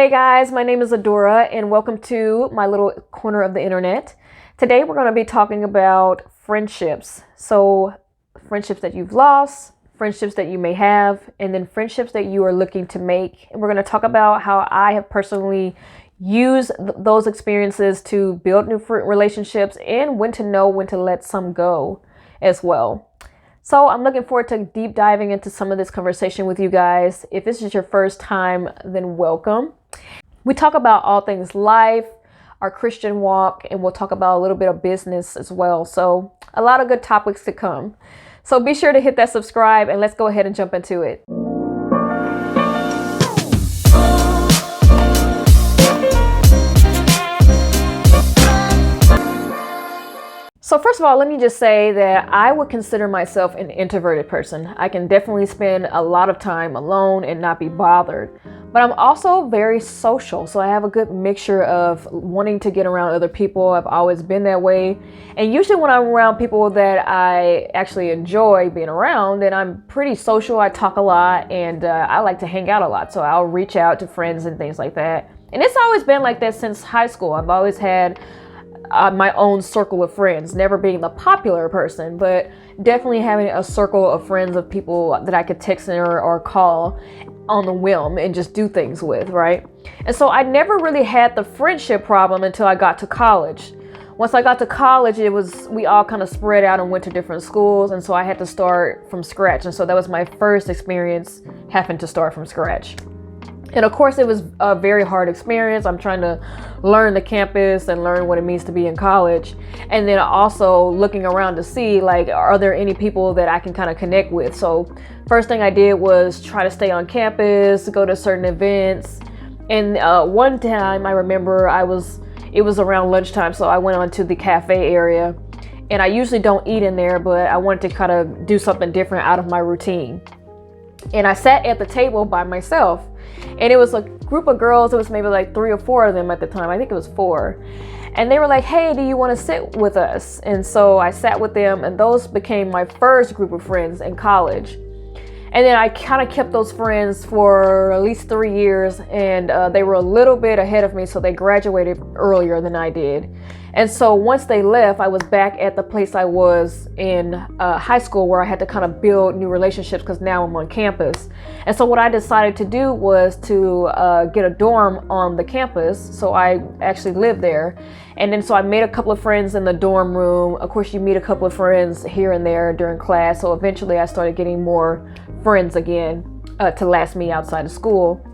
Hey guys, my name is Adora and welcome to my little corner of the internet. Today we're going to be talking about friendships. So friendships that you've lost, friendships that you may have, and then friendships that you are looking to make. And we're going to talk about how I have personally used those experiences to build new relationships and when to know when to let some go as well. So I'm looking forward to deep diving into some of this conversation with you guys. If this is your first time, then welcome. We talk about all things life, our Christian walk, and we'll talk about a little bit of business as well. So a lot of good topics to come. So be sure to hit that subscribe and let's go ahead and jump into it. So first of all, let me just say that I would consider myself an introverted person. I can definitely spend a lot of time alone and not be bothered. But I'm also very social, so I have a good mixture of wanting to get around other people. I've always been that way. And usually when I'm around people that I actually enjoy being around, then I'm pretty social. I talk a lot and I like to hang out a lot. So I'll reach out to friends and things like that. And it's always been like that since high school. I've always had my own circle of friends, never being the popular person, but definitely having a circle of friends of people that I could text or call on the whim and just do things with, right? And so I never really had the friendship problem until I got to college. Once I got to college, we all kind of spread out and went to different schools, and so I had to start from scratch. And so that was my first experience having to start from scratch. And of course, it was a very hard experience. I'm trying to learn the campus and learn what it means to be in college. And then also looking around to see, like, are there any people that I can kind of connect with? So first thing I did was try to stay on campus, go to certain events. And one time I remember it was around lunchtime. So I went on to the cafe area, and I usually don't eat in there, but I wanted to kind of do something different out of my routine. And I sat at the table by myself, and it was a group of girls. It was maybe like 3 or 4 of them at the time. I think it was 4. And they were like, hey, do you want to sit with us? And so I sat with them, and those became my first group of friends in college. And then I kind of kept those friends for at least 3 years, and they were a little bit ahead of me, so they graduated earlier than I did. And so once they left, I was back at the place I was in high school, where I had to kind of build new relationships because now I'm on campus. And so what I decided to do was to get a dorm on the campus. So I actually lived there. And then so I made a couple of friends in the dorm room. Of course, you meet a couple of friends here and there during class. So eventually I started getting more friends again to last me outside of school.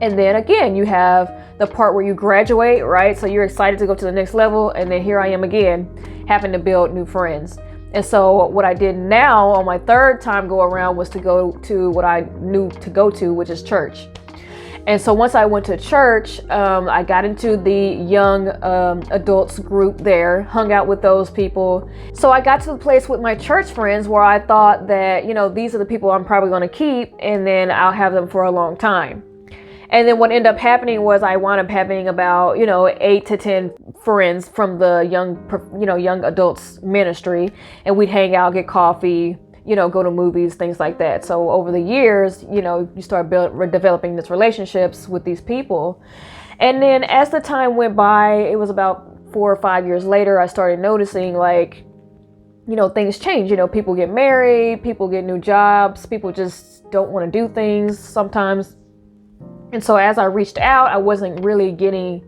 And then again, you have the part where you graduate, right? So you're excited to go to the next level. And then here I am again, having to build new friends. And so what I did now on my third time go around was to go to what I knew to go to, which is church. And so once I went to church, I got into the young adults group there, hung out with those people. So I got to the place with my church friends where I thought that, these are the people I'm probably going to keep, and then I'll have them for a long time. And then what ended up happening was I wound up having about, 8 to 10 friends from the young adults ministry. And we'd hang out, get coffee, go to movies, things like that. So over the years, you start developing these relationships with these people. And then as the time went by, it was about 4 or 5 years later, I started noticing things change. People get married, people get new jobs, people just don't want to do things sometimes. And so as I reached out, I wasn't really getting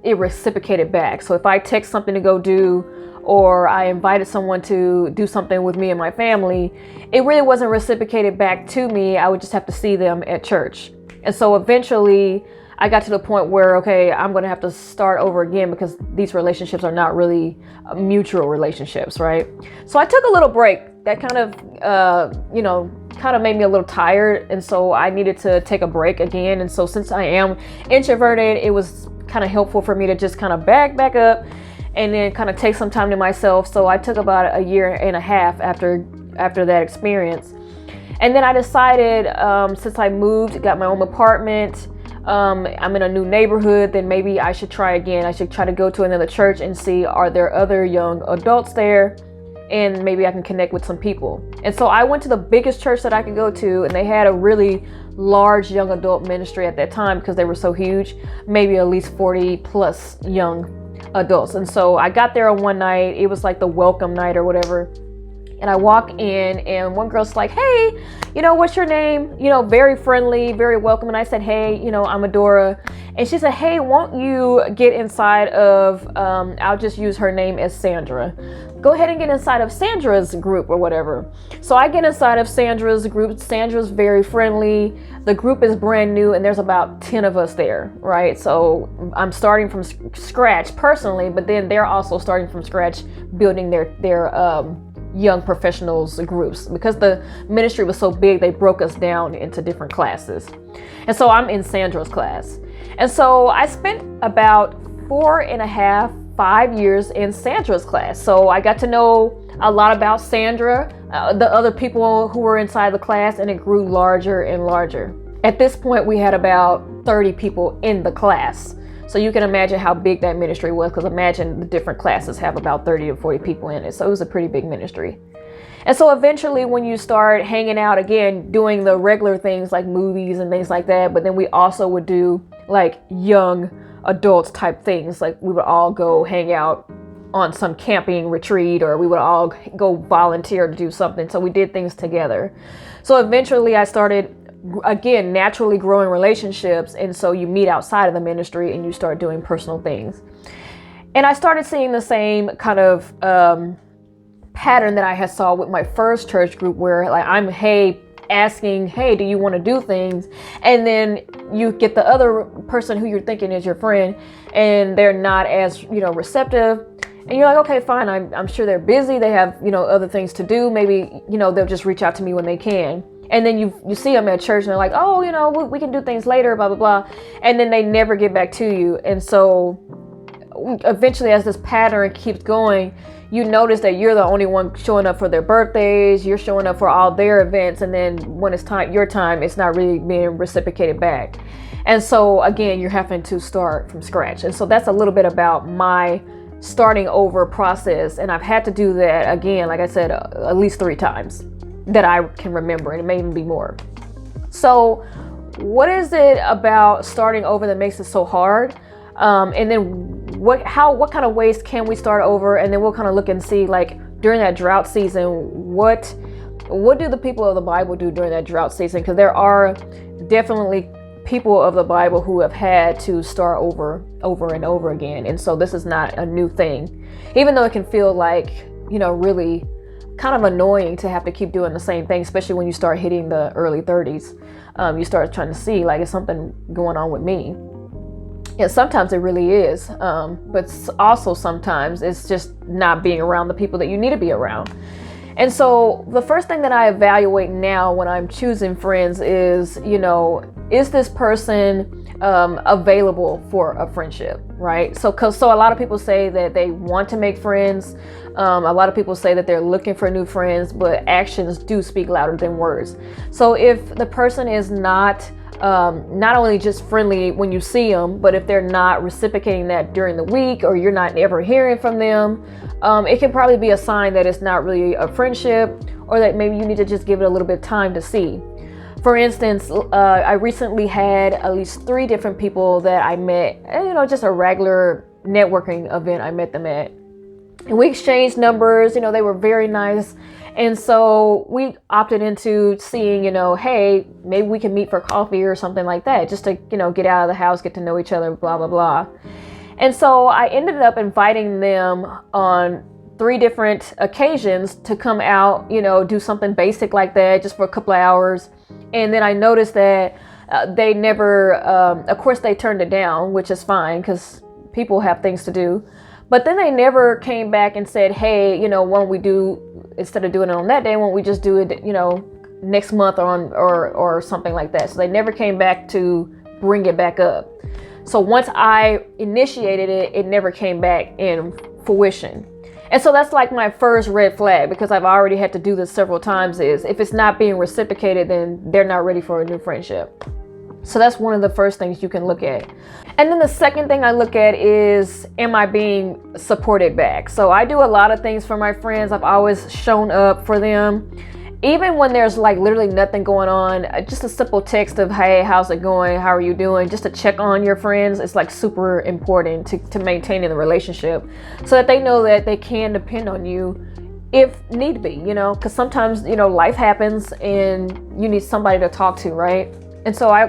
it reciprocated back. So if I text something to go do, or I invited someone to do something with me and my family, it really wasn't reciprocated back to me. I would just have to see them at church. And so eventually I got to the point where, okay, I'm going to have to start over again because these relationships are not really mutual relationships, right? So I took a little break. That kind of made me a little tired. And so I needed to take a break again. And so since I am introverted, it was kind of helpful for me to just kind of back up and then kind of take some time to myself. So I took about 1.5 years after that experience. And then I decided, since I moved, got my own apartment, I'm in a new neighborhood, then maybe I should try again. I should try to go to another church and see, are there other young adults there? And maybe I can connect with some people. And so I went to the biggest church that I could go to, and they had a really large young adult ministry at that time because they were so huge, maybe at least 40 plus young adults. And so I got there on one night. It was like the welcome night or whatever. And I walk in and one girl's like, hey, what's your name? Very friendly, very welcome. And I said, hey, I'm Adora. And she said, hey, won't you get inside of, I'll just use her name as Sandra. Go ahead and get inside of Sandra's group or whatever. So I get inside of Sandra's group. Sandra's very friendly. The group is brand new and there's about 10 of us there, right? So I'm starting from scratch personally, but then they're also starting from scratch building their young professionals groups. Because the ministry was so big, they broke us down into different classes. And so I'm in Sandra's class. And so I spent about 5 years in Sandra's class. So I got to know a lot about Sandra, the other people who were inside the class, and it grew larger and larger. At this point, we had about 30 people in the class. So you can imagine how big that ministry was, because imagine the different classes have about 30 to 40 people in it. So it was a pretty big ministry. And so eventually when you start hanging out again, doing the regular things like movies and things like that, but then we also would do like young adults type things. Like we would all go hang out on some camping retreat, or we would all go volunteer to do something. So we did things together. So eventually I started, again, naturally growing relationships. And so you meet outside of the ministry and you start doing personal things. And I started seeing the same kind of pattern that I had saw with my first church group, where like I'm asking, hey, do you want to do things? And then you get the other person who you're thinking is your friend and they're not as, receptive. And you're like, okay, fine. I'm sure they're busy. They have, other things to do. Maybe, they'll just reach out to me when they can. And then you see them at church and they're like, oh, we can do things later, blah, blah, blah. And then they never get back to you. And so eventually, as this pattern keeps going, you notice that you're the only one showing up for their birthdays. You're showing up for all their events. And then when it's your time, it's not really being reciprocated back. And so again, you're having to start from scratch. And so that's a little bit about my starting over process. And I've had to do that again, like I said, at least 3 times that I can remember, and it may even be more. So what is it about starting over that makes it so hard? And then what kind of ways can we start over? And then we'll kind of look and see, like during that drought season, what do the people of the Bible do during that drought season? Because there are definitely people of the Bible who have had to start over and over again. And so this is not a new thing, even though it can feel like, really kind of annoying to have to keep doing the same thing, especially when you start hitting the early 30s. You start trying to see, like, is something going on with me? And sometimes it really is, but also sometimes it's just not being around the people that you need to be around. And so the first thing that I evaluate now when I'm choosing friends is, is this person available for a friendship, right? So a lot of people say that they want to make friends. A lot of people say that they're looking for new friends, but actions do speak louder than words. So if the person is not only just friendly when you see them, but if they're not reciprocating that during the week, or you're not ever hearing from them, it can probably be a sign that it's not really a friendship, or that maybe you need to just give it a little bit of time to see. For instance, I recently had at least 3 different people that I met, just a regular networking event I met them at. And we exchanged numbers, they were very nice. And so we opted into seeing, hey, maybe we can meet for coffee or something like that, just to, get out of the house, get to know each other, blah, blah, blah. And so I ended up inviting them on 3 different occasions to come out, do something basic like that, just for a couple of hours. And then I noticed that they never, of course they turned it down, which is fine because people have things to do. But then they never came back and said, hey, why don't we instead of doing it on that day, why don't we just do it, next month or something like that. So they never came back to bring it back up. So once I initiated it, it never came back in fruition. And so that's like my first red flag, because I've already had to do this several times, is if it's not being reciprocated, then they're not ready for a new friendship. So that's one of the first things you can look at. And then the second thing I look at is, am I being supported back? So I do a lot of things for my friends. I've always shown up for them. Even when there's like literally nothing going on, just a simple text of, hey, how's it going? How are you doing? Just to check on your friends. It's like super important to maintaining the relationship so that they know that they can depend on you if need be, because sometimes, life happens and you need somebody to talk to, right? And so I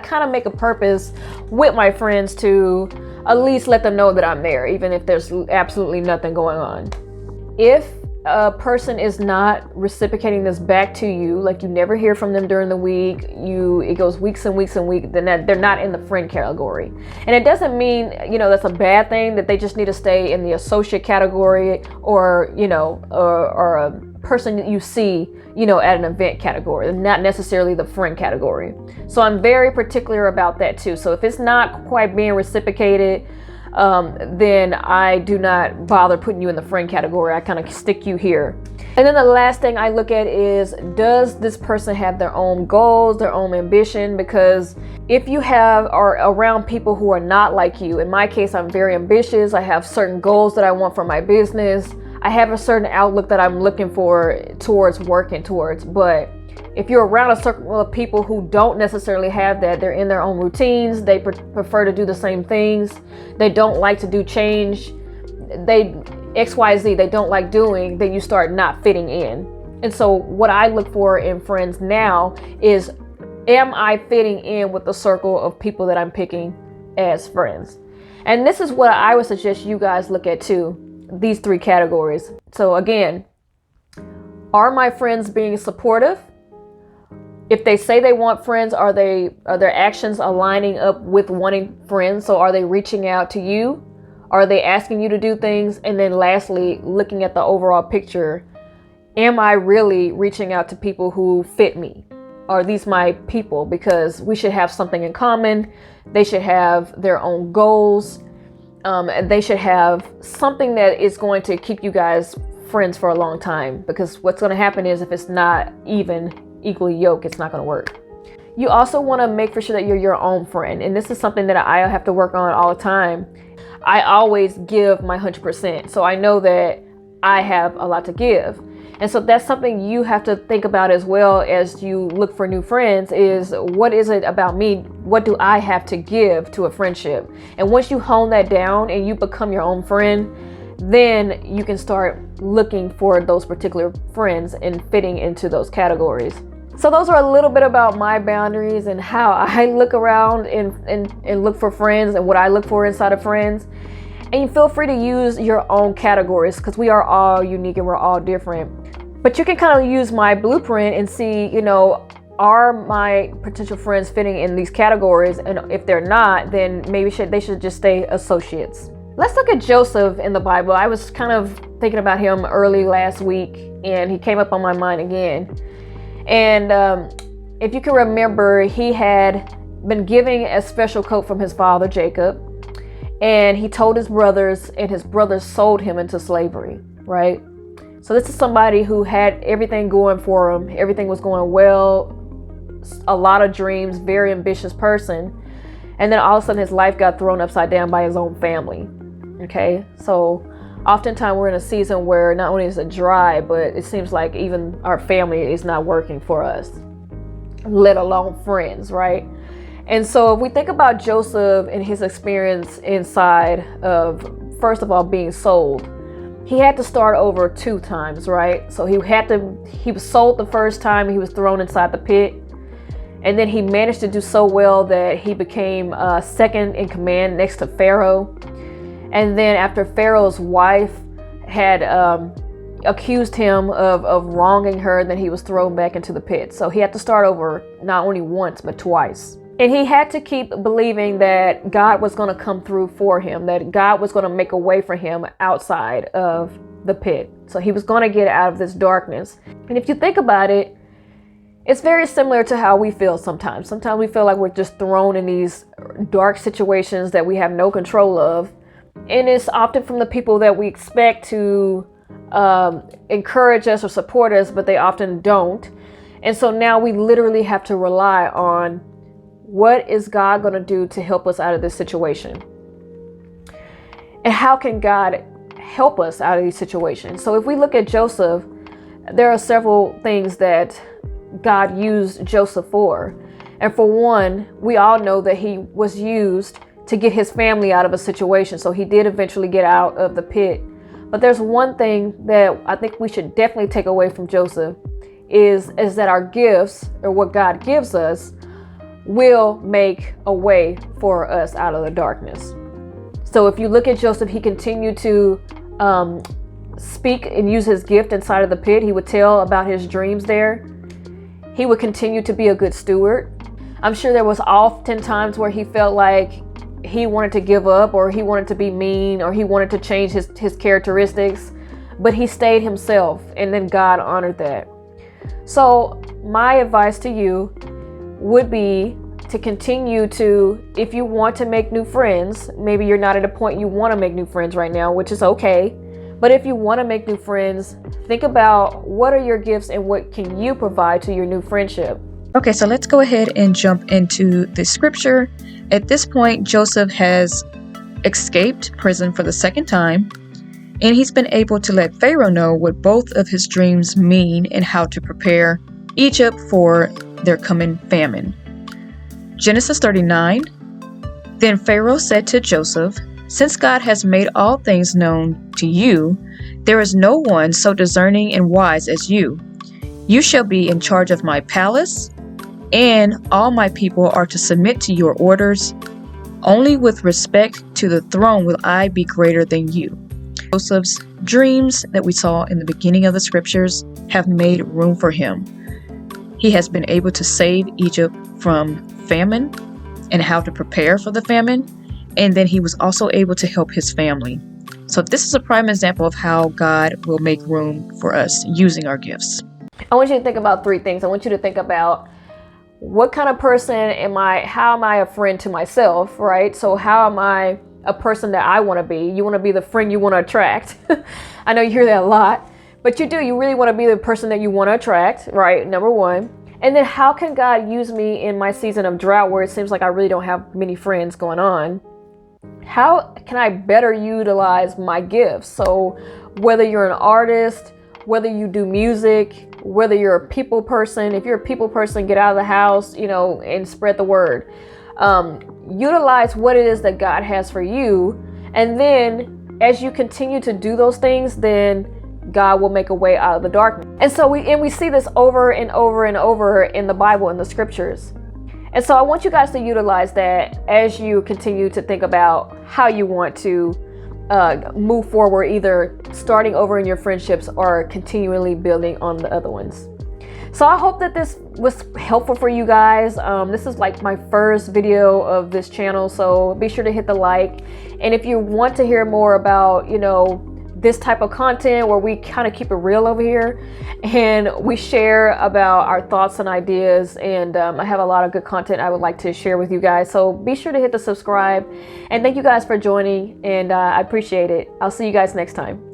kind of make a purpose with my friends to at least let them know that I'm there, even if there's absolutely nothing going on. If a person is not reciprocating this back to you, like you never hear from them during the week, it goes weeks and weeks and weeks, then they're not in the friend category. And it doesn't mean, that's a bad thing, that they just need to stay in the associate category or a person that you see, at an event category, not necessarily the friend category. So I'm very particular about that too. So if it's not quite being reciprocated, then I do not bother putting you in the friend category. I kind of stick you here. And then the last thing I look at is, does this person have their own goals, their own ambition? Because if you are around people who are not like you, in my case, I'm very ambitious. I have certain goals that I want for my business. I have a certain outlook that I'm looking working towards. But if you're around a circle of people who don't necessarily have that, they're in their own routines, they prefer to do the same things, they don't like to do change, XYZ, they don't like doing, then you start not fitting in. And so what I look for in friends now is, am I fitting in with the circle of people that I'm picking as friends? And this is what I would suggest you guys look at too, these 3 categories. So again, are my friends being supportive? If they say they want friends, are their actions aligning up with wanting friends? So are they reaching out to you? Are they asking you to do things? And then lastly, looking at the overall picture, am I really reaching out to people who fit me? Are these my people? Because we should have something in common. They should have their own goals. They should have something that is going to keep you guys friends for a long time. Because what's going to happen is, if it's not equally yoked, it's not going to work. You also want to make for sure that you're your own friend. And this is something that I have to work on all the time. I always give my 100%. So I know that I have a lot to give. And so that's something you have to think about as well as you look for new friends, is what is it about me? What do I have to give to a friendship? And once you hone that down and you become your own friend, then you can start looking for those particular friends and fitting into those categories. So those are a little bit about my boundaries and how I look around and look for friends and what I look for inside of friends. And you feel free to use your own categories, because we are all unique and we're all different. But you can kind of use my blueprint and see, are my potential friends fitting in these categories? And if they're not, then maybe they should just stay associates. Let's look at Joseph in the Bible. I was kind of thinking about him early last week, and he came up on my mind again. And if you can remember, he had been given a special coat from his father, Jacob. And he told his brothers, and his brothers sold him into slavery, right? So this is somebody who had everything going for him. Everything was going well, a lot of dreams, very ambitious person. And then all of a sudden his life got thrown upside down by his own family. Okay, so oftentimes we're in a season where not only is it dry, but it seems like even our family is not working for us, let alone friends, right? And so if we think about Joseph and his experience inside of, first of all, being sold, he had to start over 2 times, right? So he was sold the first time, he was thrown inside the pit. And then he managed to do so well that he became second in command next to Pharaoh. And then after Pharaoh's wife had accused him of wronging her, then he was thrown back into the pit. So he had to start over not only once, but twice. And he had to keep believing that God was going to come through for him, that God was going to make a way for him outside of the pit. So he was going to get out of this darkness. And if you think about it, it's very similar to how we feel sometimes. Sometimes we feel like we're just thrown in these dark situations that we have no control of. And it's often from the people that we expect to encourage us or support us, but they often don't. And so now we literally have to rely on, what is God going to do to help us out of this situation? And how can God help us out of these situations? So if we look at Joseph, there are several things that God used Joseph for. And for one, we all know that he was used to get his family out of a situation. So he did eventually get out of the pit. But there's one thing that I think we should definitely take away from Joseph is that our gifts, or what God gives us, will make a way for us out of the darkness. So if you look at Joseph, he continued to speak and use his gift inside of the pit. He would tell about his dreams there. He would continue to be a good steward. I'm sure there was often times where he felt like he wanted to give up, or he wanted to be mean, or he wanted to change his characteristics, but he stayed himself, and then God honored that. So my advice to you would be to continue to, if you want to make new friends, maybe you're not at a point you want to make new friends right now, which is okay. But if you want to make new friends, think about what are your gifts and what can you provide to your new friendship. Okay, so let's go ahead and jump into the scripture. At this point, Joseph has escaped prison for the second time, and he's been able to let Pharaoh know what both of his dreams mean and how to prepare Egypt for their coming famine. Genesis 39. Then Pharaoh said to Joseph, "Since God has made all things known to you, there is no one so discerning and wise as you. You shall be in charge of my palace, and all my people are to submit to your orders. Only with respect to the throne will I be greater than you." Joseph's dreams that we saw in the beginning of the scriptures have made room for him. He has been able to save Egypt from famine and how to prepare for the famine. And then he was also able to help his family. So this is a prime example of how God will make room for us using our gifts. I want you to think about three things. I want you to think about what kind of person am I? How am I a friend to myself, right? So how am I a person that I want to be? You want to be the friend you want to attract. I know you hear that a lot, but you do. You really want to be the person that you want to attract, right? Number one. And then how can God use me in my season of drought where it seems like I really don't have many friends going on? How can I better utilize my gifts? So whether you're an artist, whether you do music, whether you're a people person, if you're a people person, get out of the house, and spread the word. Utilize what it is that God has for you. And then as you continue to do those things, then God will make a way out of the darkness. And so we see this over and over and over in the Bible, in the scriptures. And so I want you guys to utilize that as you continue to think about how you want to move forward, either starting over in your friendships or continually building on the other ones. So I hope that this was helpful for you guys. This is like my first video of this channel, so be sure to hit the like. And if you want to hear more about, this type of content where we kind of keep it real over here and we share about our thoughts and ideas, and I have a lot of good content I would like to share with you guys. So be sure to hit the subscribe, and thank you guys for joining, and I appreciate it. I'll see you guys next time.